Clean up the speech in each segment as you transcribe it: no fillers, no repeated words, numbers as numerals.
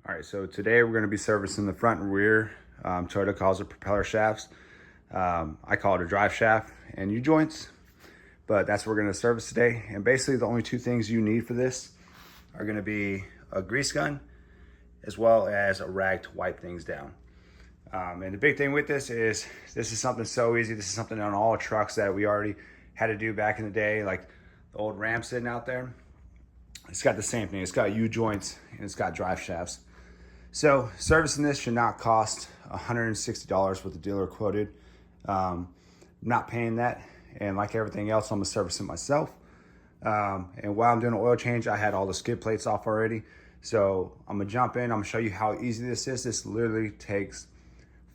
All right, so today we're going to be servicing the front and rear. Toyota calls it propeller shafts. I call it a drive shaft and U-joints, but that's what we're going to service today. And basically the only two things you need for this are going to be a grease gun as well as a rag to wipe things down. And the big thing with this is something so easy. This is something on all trucks that we already had to do back in the day, like the old Ram sitting out there. It's got the same thing. It's got U-joints and it's got drive shafts. So servicing this should not cost $160 what the dealer quoted. Not paying that, and like everything else, I'm gonna service it myself. And while I'm doing an oil change, I had all the skid plates off already. So I'm gonna jump in, I'm gonna show you how easy this is. This literally takes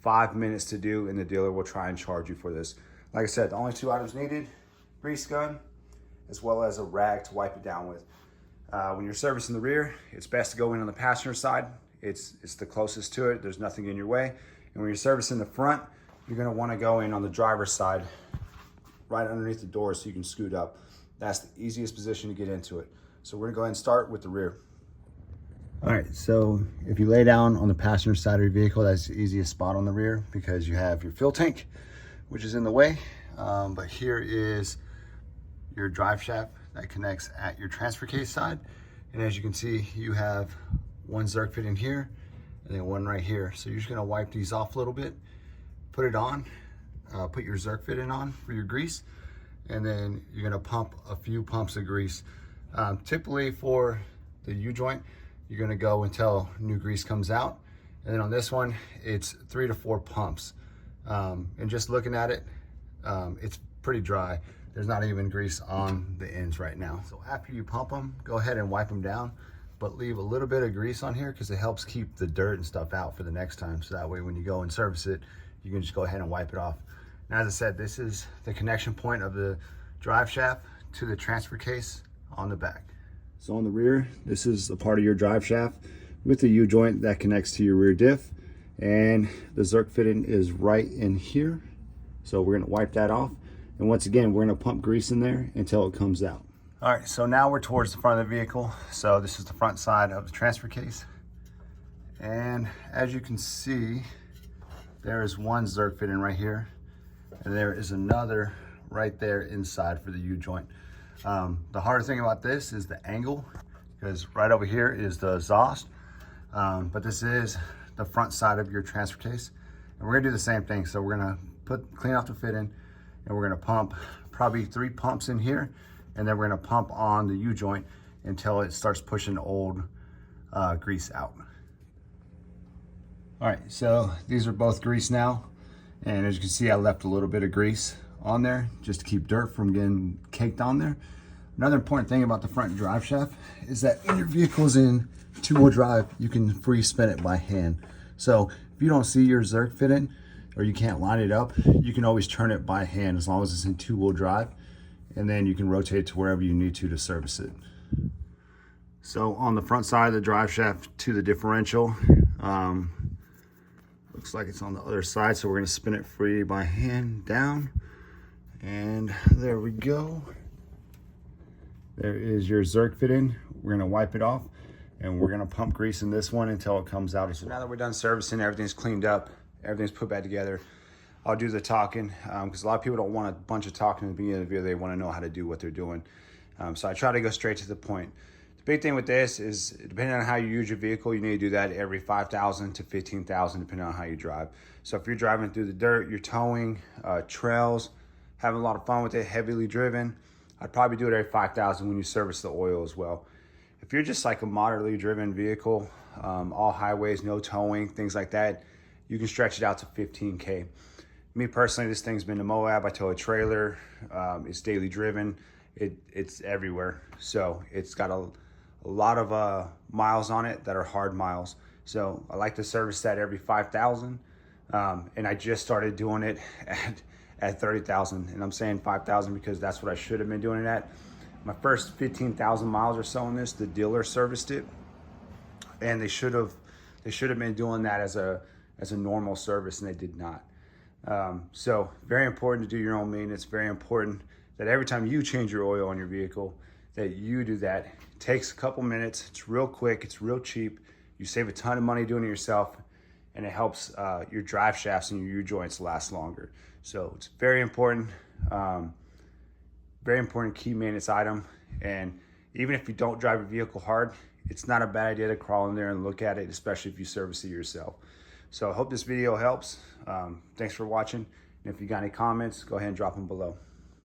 5 minutes to do, and the dealer will try and charge you for this. Like I said, the only two items needed, grease gun, as well as a rag to wipe it down with. When you're servicing the rear, it's best to go in on the passenger side. It's the closest to it. There's nothing in your way. And when you're servicing the front, you're gonna wanna go in on the driver's side, right underneath the door so you can scoot up. That's the easiest position to get into it. So we're gonna go ahead and start with the rear. All right, so if you lay down on the passenger side of your vehicle, that's the easiest spot on the rear because you have your fuel tank, which is in the way. But here is your drive shaft that connects at your transfer case side. And as you can see, you have one Zerk fit in here and then one right here. So you're just gonna wipe these off a little bit, put it on, put your Zerk fit in on for your grease, and then you're gonna pump a few pumps of grease. Typically for the U-joint, you're gonna go until new grease comes out. And then on this one, it's 3 to 4 pumps. And just looking at it, it's pretty dry. There's not even grease on the ends right now. So after you pump them, go ahead and wipe them down, but leave a little bit of grease on here because it helps keep the dirt and stuff out for the next time. So that way when you go and service it, you can just go ahead and wipe it off. Now, as I said, this is the connection point of the drive shaft to the transfer case on the back. So on the rear, this is a part of your drive shaft with the U-joint that connects to your rear diff. And the Zerk fitting is right in here. So we're gonna wipe that off. And once again, we're gonna pump grease in there until it comes out. All right, so now we're towards the front of the vehicle. So this is the front side of the transfer case. And as you can see, there is one Zerk fitting right here. And there is another right there inside for the U-joint. The harder thing about this is the angle, because right over here is the exhaust. But this is the front side of your transfer case. And we're gonna do the same thing. So we're gonna clean off the fitting, and we're gonna pump probably 3 pumps in here, and then we're gonna pump on the U-joint until it starts pushing old grease out. All right, so these are both grease now. And as you can see, I left a little bit of grease on there just to keep dirt from getting caked on there. Another important thing about the front drive shaft is that when your vehicle's in 2-wheel drive, you can free spin it by hand. So if you don't see your Zerk fitting or you can't line it up, you can always turn it by hand as long as it's in 2-wheel drive, and then you can rotate it to wherever you need to service it. So on the front side of the drive shaft to the differential, looks like it's on the other side, so we're gonna spin it free by hand down. And there we go. There is your Zerk fitting. We're gonna wipe it off, and we're gonna pump grease in this one until it comes out. So now that we're done servicing, everything's cleaned up, everything's put back together, I'll do the talking, because a lot of people don't want a bunch of talking at the beginning of the video. They wanna know how to do what they're doing. So I try to go straight to the point. The big thing with this is, depending on how you use your vehicle, you need to do that every 5,000 to 15,000, depending on how you drive. So if you're driving through the dirt, you're towing, trails, having a lot of fun with it, heavily driven, I'd probably do it every 5,000 when you service the oil as well. If you're just like a moderately driven vehicle, all highways, no towing, things like that, you can stretch it out to 15K. Me personally, this thing's been to Moab. I tow a trailer. It's daily driven. It's everywhere. So it's got a lot of miles on it that are hard miles. So I like to service that every 5,000. And I just started doing it at 30,000. And I'm saying 5,000 because that's what I should have been doing it at. My first 15,000 miles or so in this, the dealer serviced it. And they should have been doing that as a normal service, and they did not. So very important to do your own maintenance. Very important that every time you change your oil on your vehicle, that you do that. It takes a couple minutes. It's real quick. It's real cheap. You save a ton of money doing it yourself, and it helps your drive shafts and your U-joints last longer. So it's very important key maintenance item. And even if you don't drive your vehicle hard, it's not a bad idea to crawl in there and look at it, especially if you service it yourself. So I hope this video helps. Thanks for watching. And if you got any comments, go ahead and drop them below.